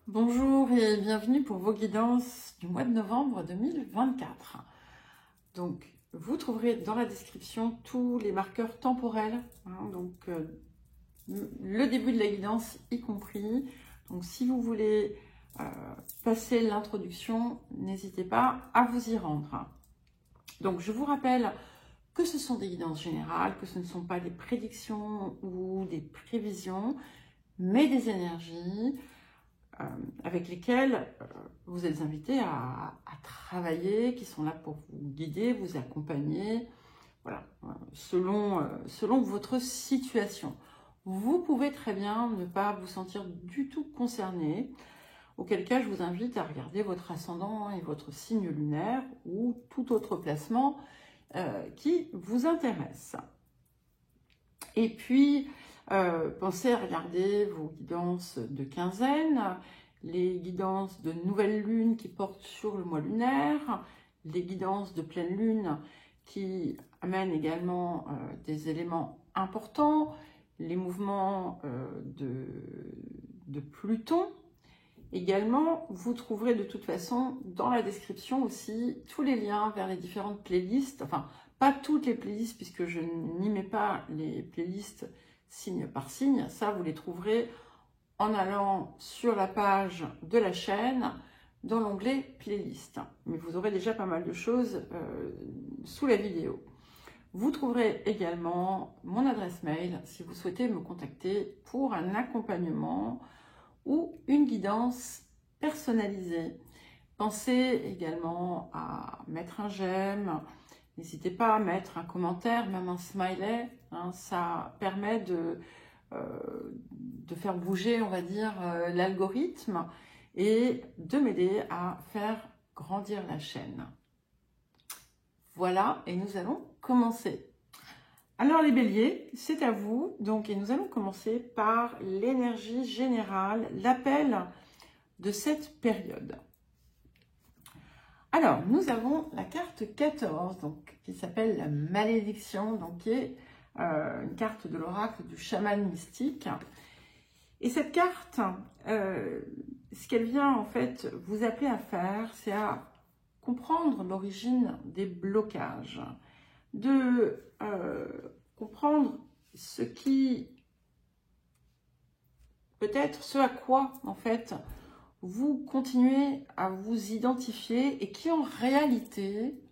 Bonjour et bienvenue pour vos guidances du mois de novembre 2024. Donc, vous trouverez dans la description tous les marqueurs temporels, le début de la guidance y compris. Donc, si vous voulez passer l'introduction, n'hésitez pas à vous y rendre. Donc, je vous rappelle que ce sont des guidances générales, que ce ne sont pas des prédictions ou des prévisions, mais des énergies avec lesquels vous êtes invités à travailler, qui sont là pour vous guider, vous accompagner, voilà, selon votre situation. Vous pouvez très bien ne pas vous sentir du tout concerné, auquel cas je vous invite à regarder votre ascendant et votre signe lunaire ou tout autre placement qui vous intéresse. Et puis, pensez à regarder vos guidances de quinzaine, les guidances de nouvelle lune qui portent sur le mois lunaire, les guidances de pleine lune qui amènent également des éléments importants, les mouvements de Pluton. Également, vous trouverez de toute façon dans la description aussi tous les liens vers les différentes playlists, enfin pas toutes les playlists puisque je n'y mets pas les playlists signe par signe, ça vous les trouverez en allant sur la page de la chaîne dans l'onglet playlist. Mais vous aurez déjà pas mal de choses sous la vidéo. Vous trouverez également mon adresse mail si vous souhaitez me contacter pour un accompagnement ou une guidance personnalisée. Pensez également à mettre un j'aime, n'hésitez pas à mettre un commentaire, même un smiley, ça permet de faire bouger, on va dire, l'algorithme et de m'aider à faire grandir la chaîne. Voilà, et nous allons commencer. Alors les béliers, c'est à vous, donc, et nous allons commencer par l'énergie générale, l'appel de cette période. Alors, nous avons la carte 14, donc, qui s'appelle la malédiction, donc, qui est une carte de l'oracle du chaman mystique. Et cette carte, ce qu'elle vient en fait vous appeler à faire, c'est à comprendre l'origine des blocages, de comprendre ce qui, peut-être ce à quoi en fait vous continuez à vous identifier et qui en réalité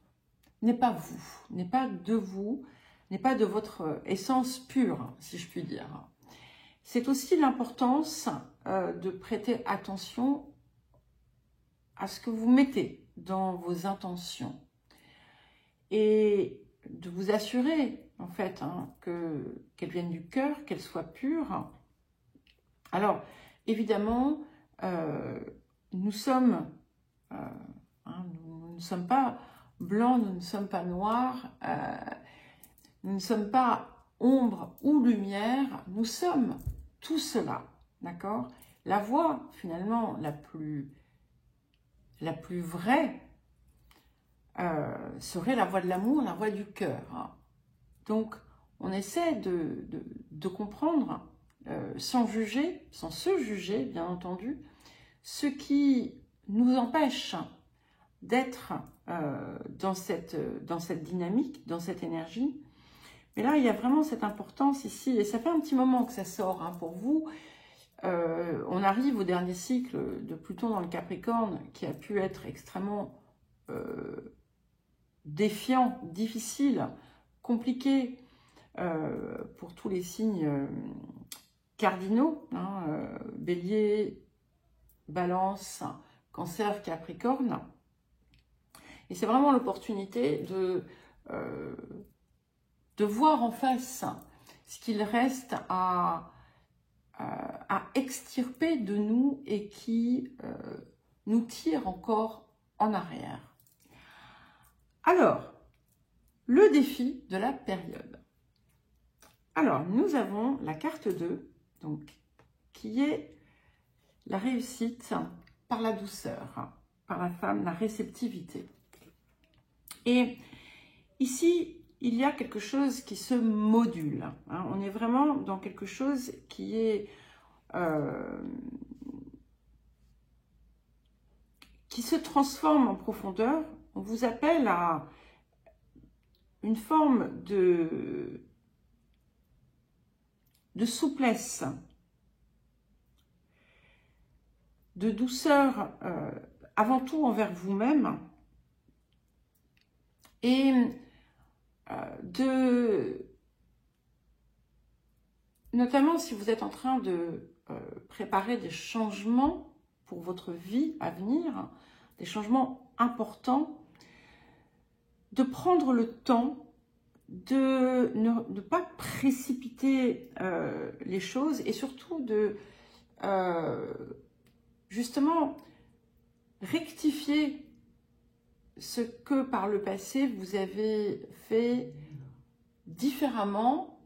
n'est pas vous, n'est pas de vous, n'est pas de votre essence pure, si je puis dire. C'est aussi l'importance de prêter attention à ce que vous mettez dans vos intentions et de vous assurer en fait qu'elles viennent du cœur, qu'elles soient pures. Alors évidemment, nous sommes, nous ne sommes pas blancs, nous ne sommes pas noirs, nous ne sommes pas ombre ou lumière, nous sommes tout cela, d'accord? La voie finalement la plus vraie serait la voie de l'amour, la voie du cœur. Donc on essaie de comprendre sans juger, sans se juger bien entendu, ce qui nous empêche d'être dans cette dynamique, dans cette énergie. Mais là, il y a vraiment cette importance ici, et ça fait un petit moment que ça sort pour vous. On arrive au dernier cycle de Pluton dans le Capricorne, qui a pu être extrêmement défiant, difficile, compliqué pour tous les signes cardinaux, Bélier, Balance, Cancer, Capricorne. Et c'est vraiment l'opportunité de voir en face ce qu'il reste à extirper de nous et qui nous tire encore en arrière. Alors, le défi de la période. Alors, nous avons la carte 2, donc, qui est la réussite par la douceur, par la femme, la réceptivité. Et ici, il y a quelque chose qui se module. On est vraiment dans quelque chose qui est qui se transforme en profondeur. On vous appelle à une forme de souplesse, de douceur, avant tout envers vous-même, et notamment si vous êtes en train de préparer des changements pour votre vie à venir, des changements importants, de prendre le temps de ne pas précipiter les choses et surtout de justement rectifier ce que par le passé vous avez fait différemment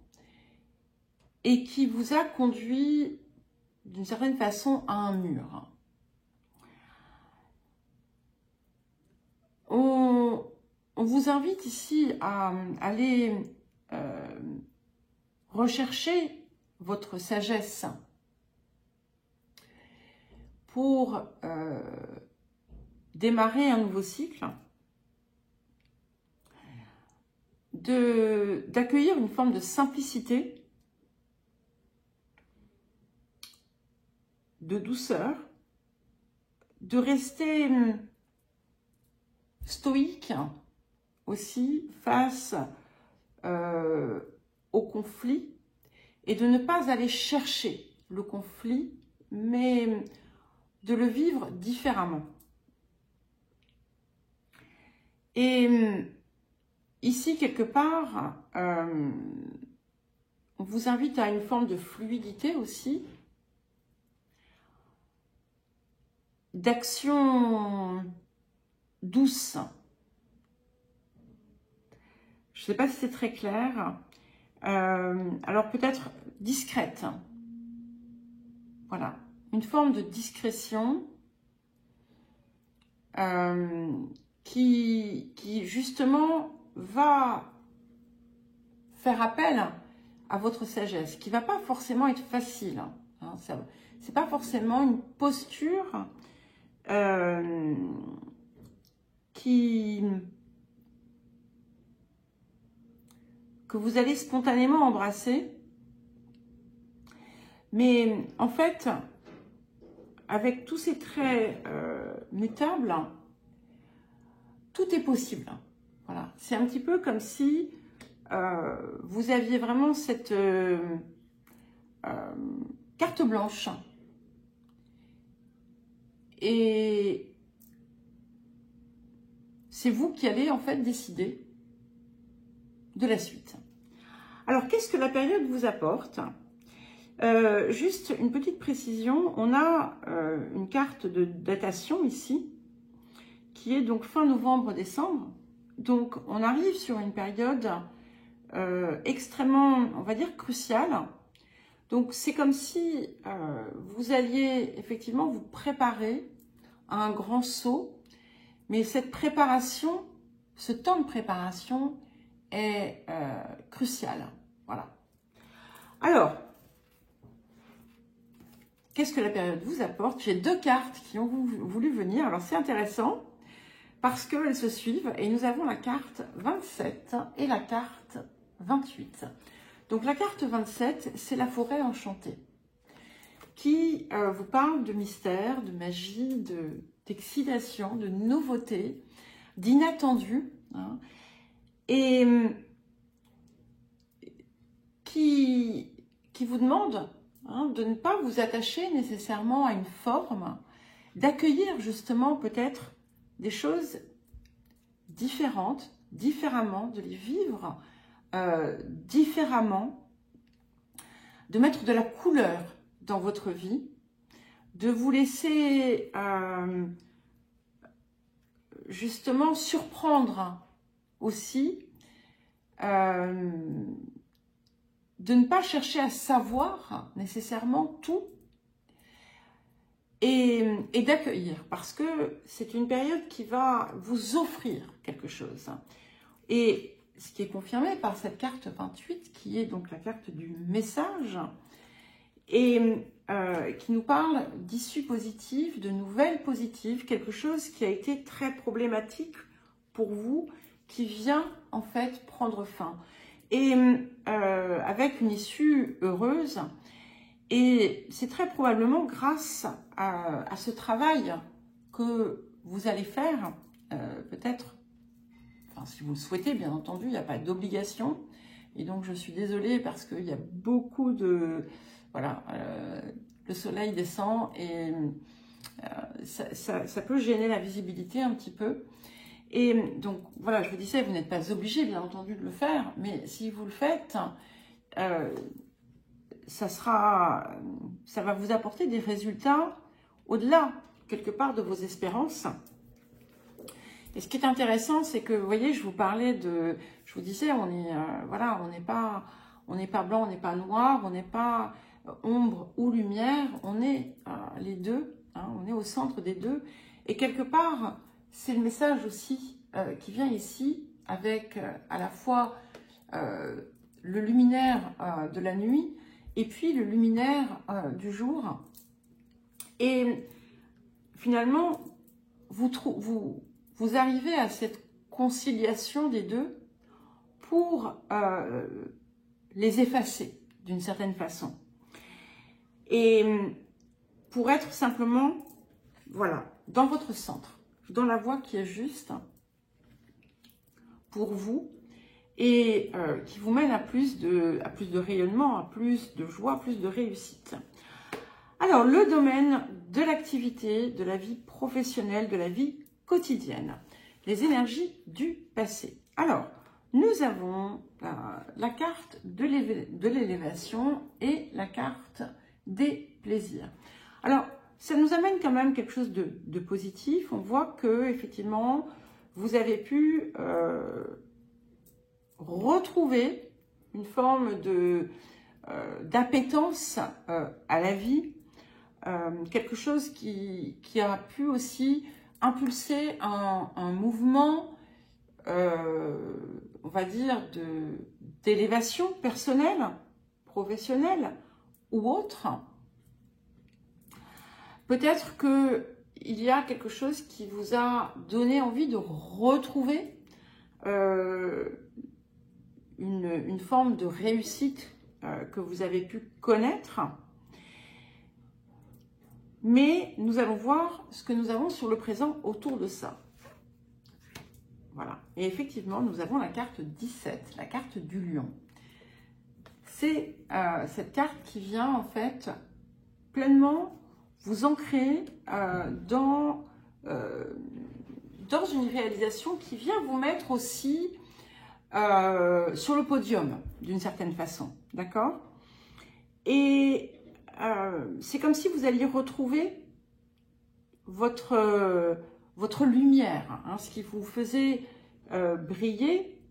et qui vous a conduit d'une certaine façon à un mur. On vous invite ici à aller rechercher votre sagesse pour démarrer un nouveau cycle, d'accueillir une forme de simplicité, de douceur, de rester stoïque aussi face au conflit et de ne pas aller chercher le conflit, mais de le vivre différemment. Et ici, quelque part, on vous invite à une forme de fluidité aussi, d'action douce. Je ne sais pas si c'est très clair. Alors peut-être discrète. Voilà. Une forme de discrétion qui justement va faire appel à votre sagesse, qui ne va pas forcément être facile. Hein, ce n'est pas forcément une posture que vous allez spontanément embrasser. Mais en fait, avec tous ces traits mutables, tout est possible. Voilà. C'est un petit peu comme si vous aviez vraiment cette carte blanche. Et c'est vous qui allez en fait décider de la suite. Alors, qu'est-ce que la période vous apporte ? Juste une petite précision, on a une carte de datation ici, qui est donc fin novembre-décembre. Donc, on arrive sur une période extrêmement, on va dire, cruciale. Donc, c'est comme si vous alliez effectivement vous préparer à un grand saut, mais cette préparation, ce temps de préparation est crucial. Voilà. Alors, qu'est-ce que la période vous apporte? J'ai deux cartes qui ont voulu venir. Alors, c'est intéressant parce qu'elles se suivent et nous avons la carte 27 et la carte 28. Donc, la carte 27, c'est la forêt enchantée qui vous parle de mystère, de magie, d'excitation, de nouveauté, d'inattendu, hein, et qui vous demande de ne pas vous attacher nécessairement à une forme, d'accueillir justement peut-être des choses différentes, différemment, de les vivre différemment, de mettre de la couleur dans votre vie, de vous laisser justement surprendre aussi, de ne pas chercher à savoir nécessairement tout et d'accueillir, parce que c'est une période qui va vous offrir quelque chose. Et ce qui est confirmé par cette carte 28, qui est donc la carte du message, et qui nous parle d'issues positives, de nouvelles positives, quelque chose qui a été très problématique pour vous, qui vient en fait prendre fin. Et avec une issue heureuse, et c'est très probablement grâce à ce travail que vous allez faire, peut-être, enfin, si vous le souhaitez, bien entendu, il n'y a pas d'obligation. Et donc, je suis désolée parce qu'il y a beaucoup de... Voilà, le soleil descend et ça peut gêner la visibilité un petit peu. Et donc, voilà, je vous disais, vous n'êtes pas obligé, bien entendu, de le faire, mais si vous le faites, ça va vous apporter des résultats au-delà, quelque part, de vos espérances. Et ce qui est intéressant, c'est que, vous voyez, je vous parlais de... Je vous disais, voilà, on n'est pas blanc, on n'est pas noir, on n'est pas ombre ou lumière, on est les deux, hein, on est au centre des deux. Et quelque part, c'est le message aussi qui vient ici, avec à la fois le luminaire de la nuit, et puis le luminaire du jour. Et finalement, vous arrivez à cette conciliation des deux pour les effacer d'une certaine façon. Et pour être simplement, voilà, dans votre centre, dans la voie qui est juste pour vous et qui vous mène à plus de rayonnement, à plus de joie, plus de réussite. Alors, le domaine de l'activité, de la vie professionnelle, de la vie quotidienne, les énergies du passé. Alors, nous avons la carte de l'élévation et la carte des plaisirs. Alors, ça nous amène quand même quelque chose de positif. On voit que effectivement, vous avez pu retrouver une forme d'appétence à la vie, quelque chose qui a pu aussi impulser un mouvement, on va dire, d'élévation personnelle, professionnelle ou autre. Peut-être qu'il y a quelque chose qui vous a donné envie de retrouver une forme de réussite que vous avez pu connaître. Mais nous allons voir ce que nous avons sur le présent autour de ça. Voilà. Et effectivement, nous avons la carte 17, la carte du lion. C'est cette carte qui vient en fait pleinement vous ancrer dans une réalisation qui vient vous mettre aussi sur le podium d'une certaine façon. D'accord? Et c'est comme si vous alliez retrouver votre lumière, hein, ce qui vous faisait briller.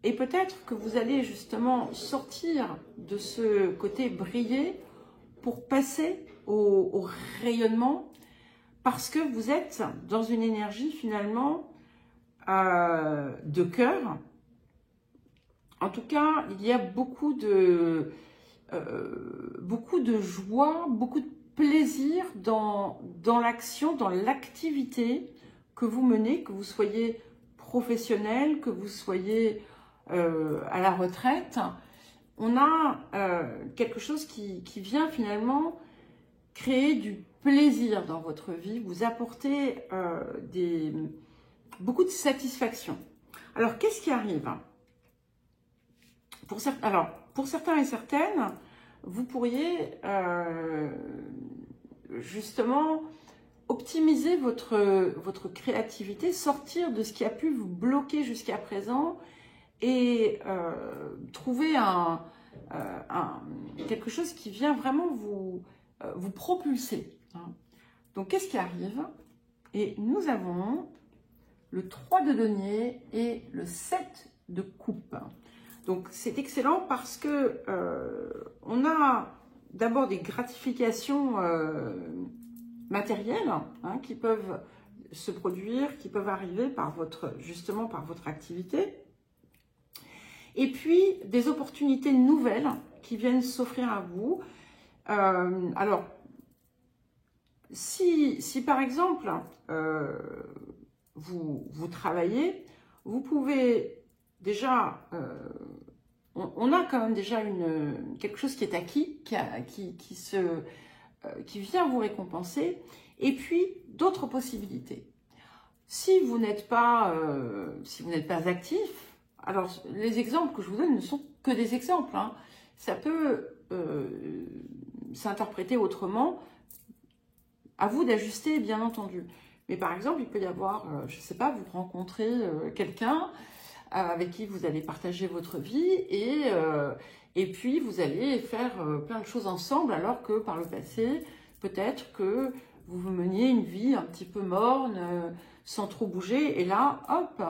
Et peut-être que vous allez justement sortir de ce côté briller pour passer au rayonnement, parce que vous êtes dans une énergie finalement de cœur. En tout cas, il y a beaucoup de joie, beaucoup de plaisir dans l'action, dans l'activité que vous menez, que vous soyez professionnel, que vous soyez à la retraite. On a quelque chose qui vient finalement créer du plaisir dans votre vie, vous apporter beaucoup de satisfaction. Alors, qu'est-ce qui arrive ? Pour certains et certaines, vous pourriez justement optimiser votre créativité, sortir de ce qui a pu vous bloquer jusqu'à présent et trouver quelque chose qui vient vraiment vous propulser. Hein. Donc, qu'est-ce qui arrive? Et nous avons le 3 de denier et le 7 de coupe. Donc, c'est excellent parce que on a d'abord des gratifications matérielles, hein, qui peuvent se produire, qui peuvent arriver justement par votre activité. Et puis, des opportunités nouvelles qui viennent s'offrir à vous. Alors, si par exemple, vous travaillez, vous pouvez déjà, on a quand même déjà quelque chose qui est acquis, qui vient vous récompenser, et puis d'autres possibilités. Si vous n'êtes pas actif, alors les exemples que je vous donne ne sont que des exemples, hein. Ça peut s'interpréter autrement, à vous d'ajuster bien entendu. Mais par exemple, il peut y avoir, je ne sais pas, vous rencontrez quelqu'un avec qui vous allez partager votre vie et puis vous allez faire plein de choses ensemble alors que par le passé, peut-être que vous meniez une vie un petit peu morne, sans trop bouger, et là, hop,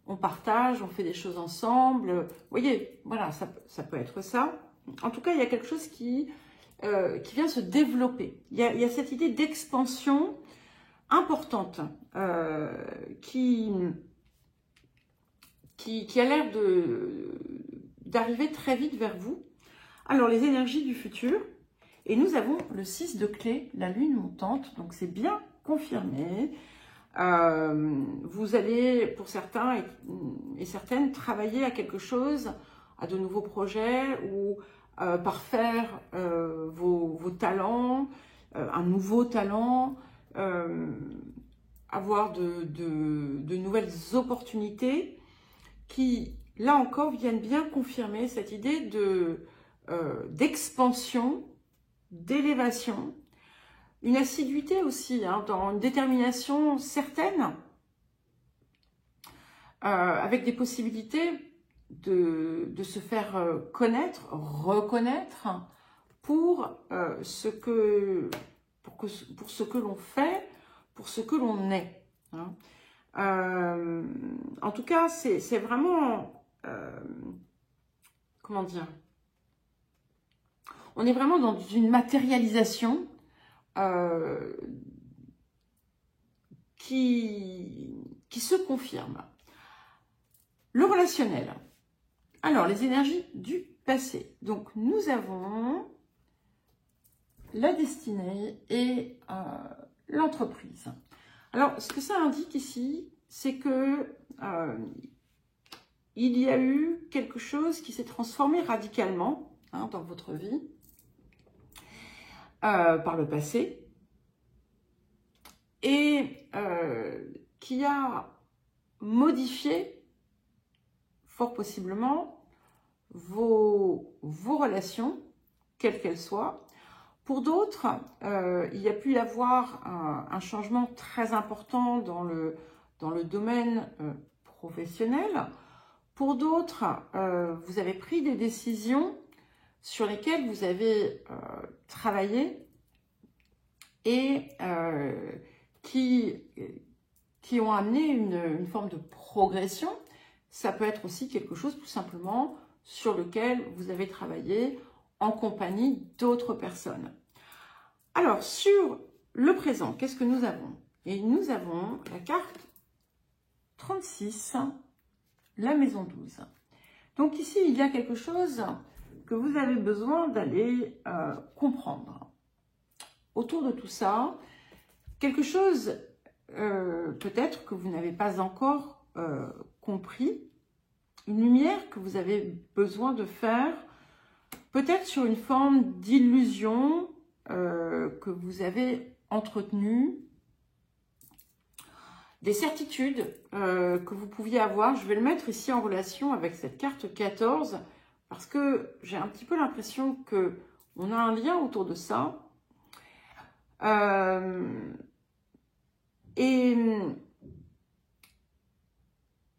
on partage, on fait des choses ensemble. Vous voyez, voilà, ça peut être ça. En tout cas, il y a quelque chose qui vient se développer. Il y a cette idée d'expansion importante qui a l'air d'arriver très vite vers vous. Alors, les énergies du futur. Et nous avons le 6 de clé, la lune montante. Donc, c'est bien confirmé. Vous allez, pour certains et certaines, travailler à quelque chose, à de nouveaux projets ou parfaire vos talents, un nouveau talent, avoir de nouvelles opportunités qui, là encore, viennent bien confirmer cette idée d'expansion, d'élévation, une assiduité aussi, hein, dans une détermination certaine, avec des possibilités de se faire connaître, reconnaître pour ce que l'on fait, pour ce que l'on est. Hein. En tout cas, c'est vraiment, comment dire, on est vraiment dans une matérialisation qui se confirme. Le relationnel. Alors, les énergies du passé. Donc, nous avons la destinée et l'entreprise. Alors, ce que ça indique ici, c'est que il y a eu quelque chose qui s'est transformé radicalement, hein, dans votre vie par le passé et qui a modifié fort possiblement vos relations, quelles qu'elles soient. Pour d'autres, il y a pu y avoir un changement très important dans le domaine professionnel. Pour d'autres, vous avez pris des décisions sur lesquelles vous avez travaillé et qui ont amené une forme de progression. Ça peut être aussi quelque chose tout simplement sur lequel vous avez travaillé en compagnie d'autres personnes. Alors, sur le présent, qu'est-ce que nous avons? Et nous avons la carte 36, la maison 12. Donc ici, il y a quelque chose que vous avez besoin d'aller comprendre. Autour de tout ça, quelque chose peut-être que vous n'avez pas encore compris, une lumière que vous avez besoin de faire, peut-être sur une forme d'illusion que vous avez entretenue, des certitudes que vous pouviez avoir. Je vais le mettre ici en relation avec cette carte 14 parce que j'ai un petit peu l'impression qu'on a un lien autour de ça. Et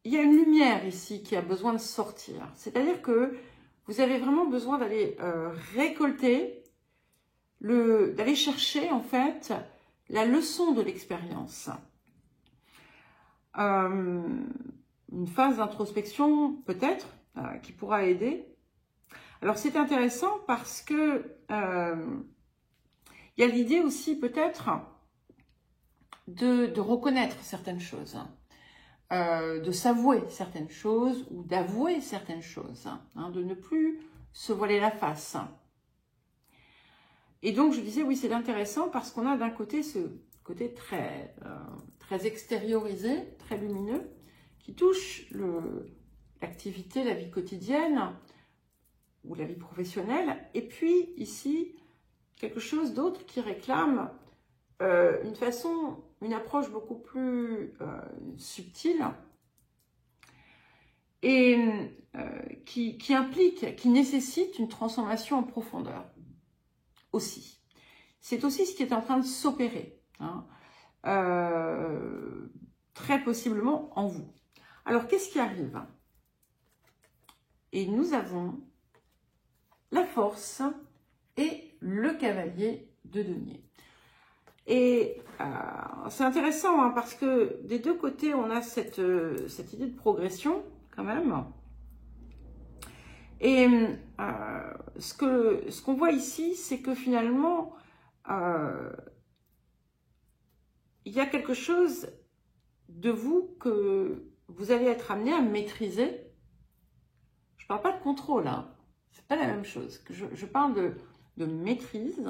il y a une lumière ici qui a besoin de sortir. C'est-à-dire que vous avez vraiment besoin d'aller récolter, d'aller chercher en fait la leçon de l'expérience. Une phase d'introspection peut-être qui pourra aider. Alors c'est intéressant parce que il y a l'idée aussi peut-être de reconnaître certaines choses, de s'avouer certaines choses ou d'avouer certaines choses, hein, de ne plus se voiler la face. Et donc, je disais, oui, c'est intéressant parce qu'on a d'un côté ce côté très, très extériorisé, très lumineux, qui touche l'activité, la vie quotidienne ou la vie professionnelle. Et puis, ici, quelque chose d'autre qui réclame une approche beaucoup plus subtile et qui implique, qui nécessite une transformation en profondeur aussi. C'est aussi ce qui est en train de s'opérer, hein, très possiblement en vous. Alors, qu'est-ce qui arrive? Et nous avons la force et le cavalier de denier. Et c'est intéressant hein, parce que des deux côtés, on a cette idée de progression quand même. Et ce qu'on voit ici, c'est que finalement, il y a quelque chose de vous que vous allez être amené à maîtriser. Je ne parle pas de contrôle, hein. C'est pas la même chose. Je parle de maîtrise.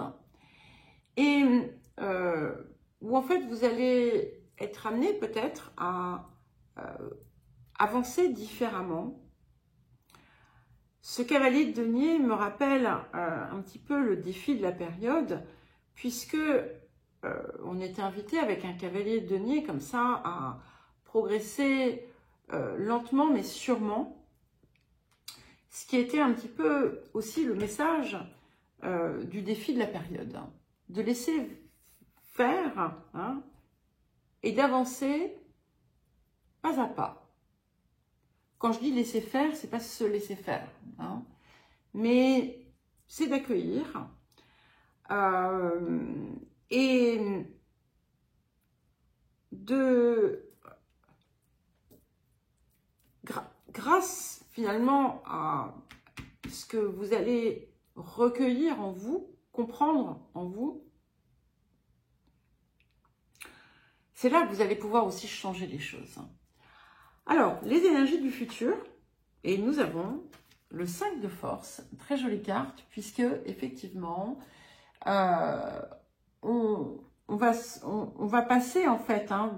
Et où en fait vous allez être amené peut-être à avancer différemment. Ce cavalier de denier me rappelle un petit peu le défi de la période, puisque on était invité avec un cavalier de denier comme ça à progresser lentement mais sûrement, ce qui était un petit peu aussi le message du défi de la période, hein, de laisser faire hein, et d'avancer pas à pas. Quand je dis laisser faire, c'est pas se laisser faire, hein, mais c'est d'accueillir et grâce finalement à ce que vous allez recueillir en vous, comprendre en vous, c'est là que vous allez pouvoir aussi changer les choses. Alors, les énergies du futur, et nous avons le 5 de force, très jolie carte, puisque effectivement, on va passer en fait hein,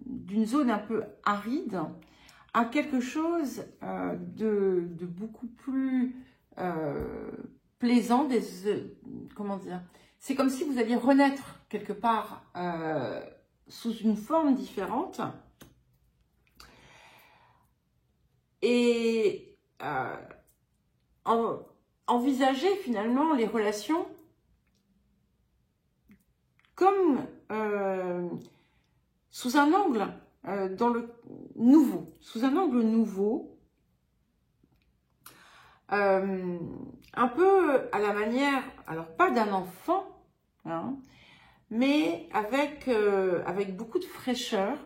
d'une zone un peu aride à quelque chose de beaucoup plus plaisant, comment dire, c'est comme si vous alliez renaître quelque part sous une forme différente. Et envisager finalement les relations comme sous un angle dans le nouveau, sous un angle nouveau, un peu à la manière, alors pas d'un enfant, hein, mais avec beaucoup de fraîcheur,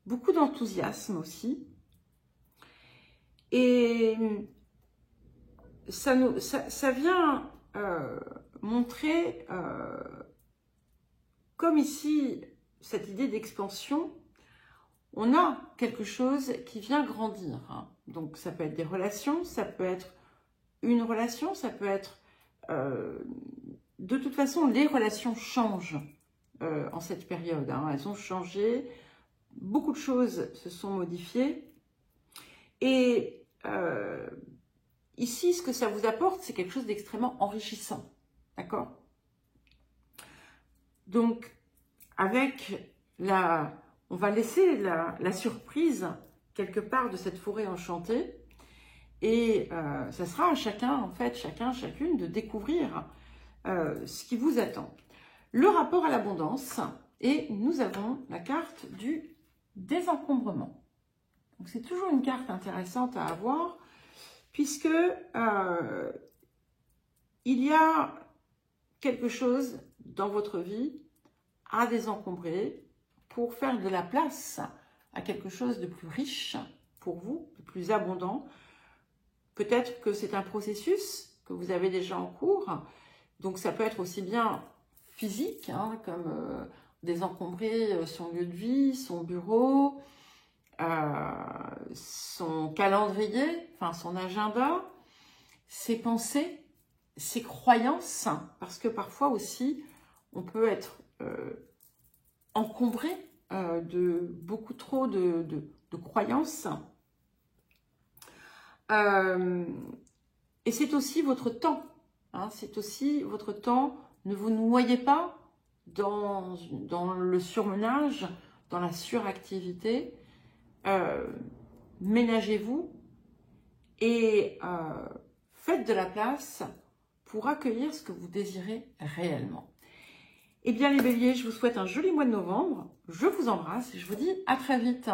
beaucoup d'enthousiasme aussi. Et ça vient montrer, comme ici, cette idée d'expansion, on a quelque chose qui vient grandir. Hein. Donc, ça peut être des relations, ça peut être une relation, ça peut être... de toute façon, les relations changent en cette période. Hein. Elles ont changé, beaucoup de choses se sont modifiées. Et ici, ce que ça vous apporte, c'est quelque chose d'extrêmement enrichissant. D'accord? Donc, avec on va laisser la surprise quelque part de cette forêt enchantée. Et ça sera à chacun, en fait, chacune, de découvrir ce qui vous attend. Le rapport à l'abondance, et nous avons la carte du désencombrement. Donc, c'est toujours une carte intéressante à avoir, puisque il y a quelque chose dans votre vie à désencombrer pour faire de la place à quelque chose de plus riche pour vous, de plus abondant. Peut-être que c'est un processus que vous avez déjà en cours, donc ça peut être aussi bien physique, hein, comme désencombrer son lieu de vie, son bureau, son calendrier, enfin son agenda, ses pensées, ces croyances, parce que parfois aussi, on peut être encombré de beaucoup trop de croyances. Et c'est aussi votre temps. Hein, c'est aussi votre temps. Ne vous noyez pas dans le surmenage, dans la suractivité. Ménagez-vous et faites de la place pour accueillir ce que vous désirez réellement. Eh bien les béliers, je vous souhaite un joli mois de novembre. Je vous embrasse et je vous dis à très vite.